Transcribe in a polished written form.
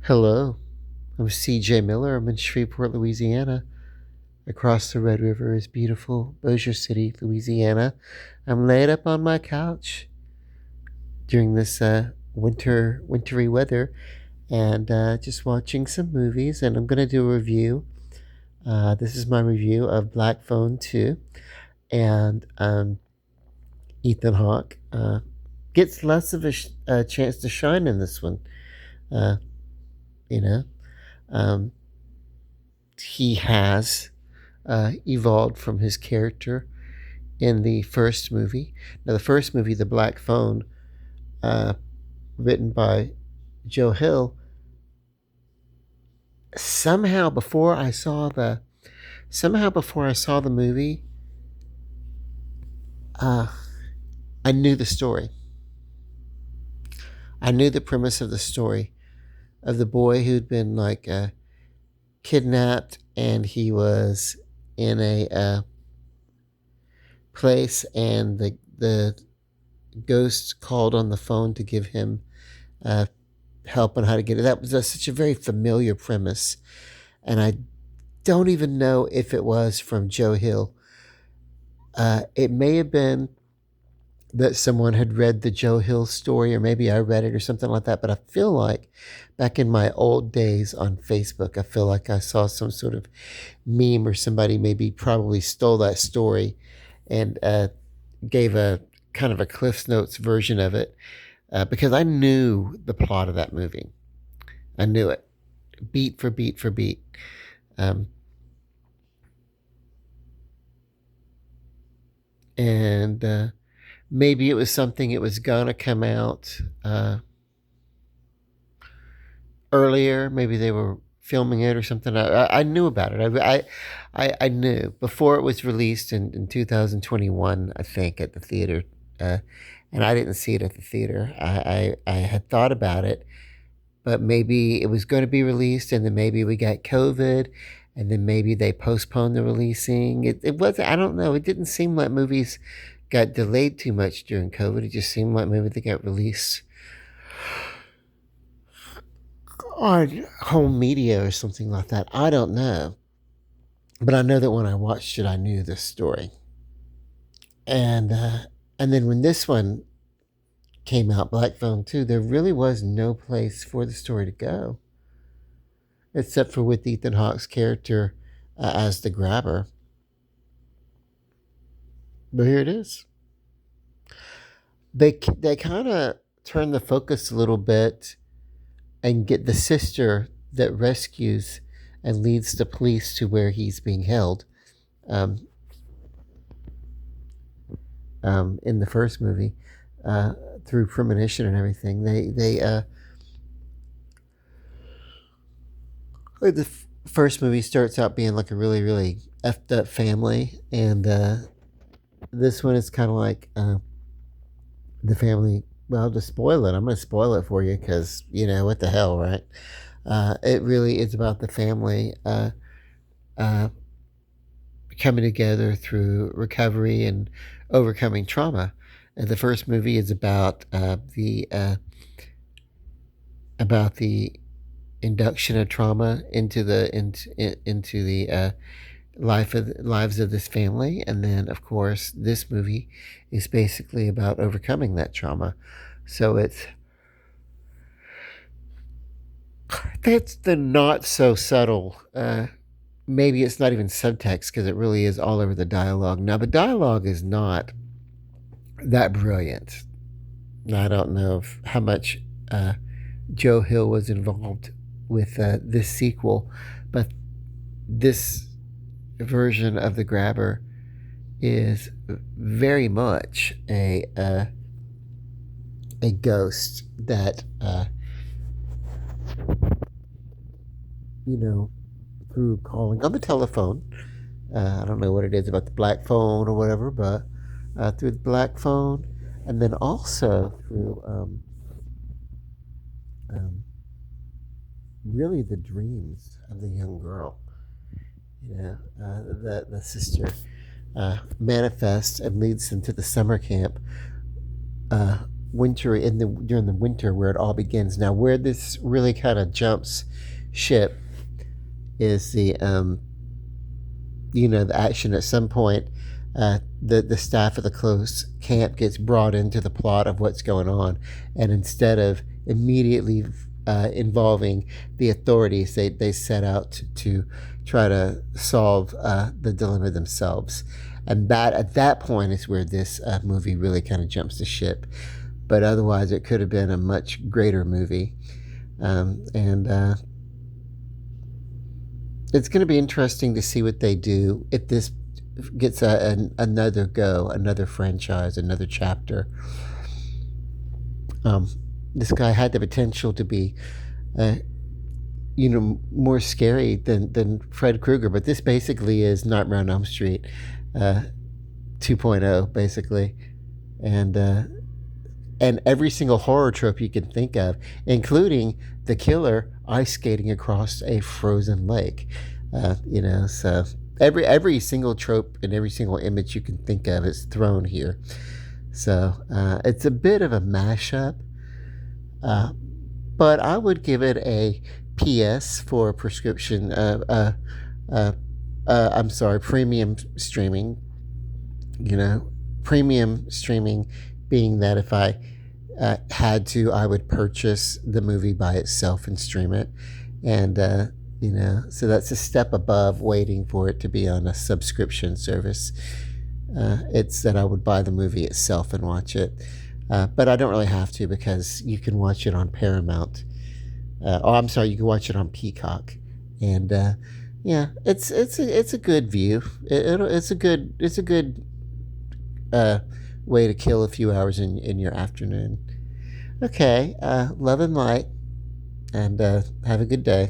Hello, I'm CJ Miller. I'm in Shreveport, Louisiana. Across the Red River is beautiful Bossier City, Louisiana. I'm laid up on my couch during this wintry weather and just watching some movies. And I'm going to do a review. This is my review of Black Phone 2. And Ethan Hawke gets less of a chance to shine in this one. Uh, you know, um, he has evolved from his character in the first movie. Now, the first movie, The Black Phone, uh, written by Joe Hill, somehow before I saw the movie, uh, I knew the story. I knew the premise of the story of the boy who'd been kidnapped, and he was in a place, and the ghost called on the phone to give him uh, help on how to get it. That was such a very familiar premise, and I don't even know if it was from Joe Hill. It may have been that someone had read the Joe Hill story, or maybe I read it or something like that. But I feel like back in my old days on Facebook, I feel like I saw some sort of meme, or somebody maybe probably stole that story and gave a kind of a Cliff's Notes version of it, because I knew the plot of that movie. I knew it beat for beat for beat. Um, and maybe it was something, it was gonna come out earlier. Maybe they were filming it or something. I knew about it. I knew before it was released in 2021, I think, at the theater. And I didn't see it at the theater. I had thought about it, but maybe it was going to be released, and then maybe we got COVID, and then maybe they postponed the releasing. It wasn't, I don't know. It didn't seem like movies got delayed too much during COVID. It just seemed like maybe they got released on home media or something like that. I don't know. But I know that when I watched it, I knew this story. And then when this one came out, Black Phone 2, there really was no place for the story to go, except for with Ethan Hawke's character as the grabber. But here it is. They kind of turn the focus a little bit and get the sister that rescues and leads the police to where he's being held. Um, in the first movie, through premonition and everything, the first movie starts out being like a really really effed up family, and this one is kind of like the family. Well, to spoil it, I'm going to spoil it for you because what the hell, right? It really is about the family uh, coming together through recovery and overcoming trauma. And the first movie is about the induction of trauma into the lives of this family, and then of course this movie is basically about overcoming that trauma. So that's the not so subtle. Maybe it's not even subtext, because it really is all over the dialogue. Now, the dialogue is not that brilliant. I don't know how much Joe Hill was involved with this sequel, but this version of the grabber is very much a ghost that through calling on the telephone. I don't know what it is about the black phone or whatever, but through the black phone, and then also through um, really the dreams of the young girl. The sister manifests and leads them to the summer camp, wintry during the winter where it all begins. Now, where this really kind of jumps ship is the action at some point. The staff of the close camp gets brought into the plot of what's going on, and instead of immediately involving the authorities, they set out to try to solve the dilemma themselves. And that at that point is where this movie really kind of jumps the ship. But otherwise, it could have been a much greater movie. And it's going to be interesting to see what they do if this gets another go, another franchise, another chapter. This guy had the potential to be, more scary than Fred Krueger, but this basically is Nightmare on Elm Street 2.0, basically, and every single horror trope you can think of, including the killer ice skating across a frozen lake. So every single trope and every single image you can think of is thrown here. So it's a bit of a mashup, but I would give it a PS for prescription. I'm sorry, premium streaming. Premium streaming being that if I had to, I would purchase the movie by itself and stream it. And, so that's a step above waiting for it to be on a subscription service. It's that I would buy the movie itself and watch it. But I don't really have to because you can watch it on Paramount. I'm sorry, you can watch it on Peacock. And, it's a good view. It's a good way to kill a few hours in your afternoon. Okay, love and light, and have a good day.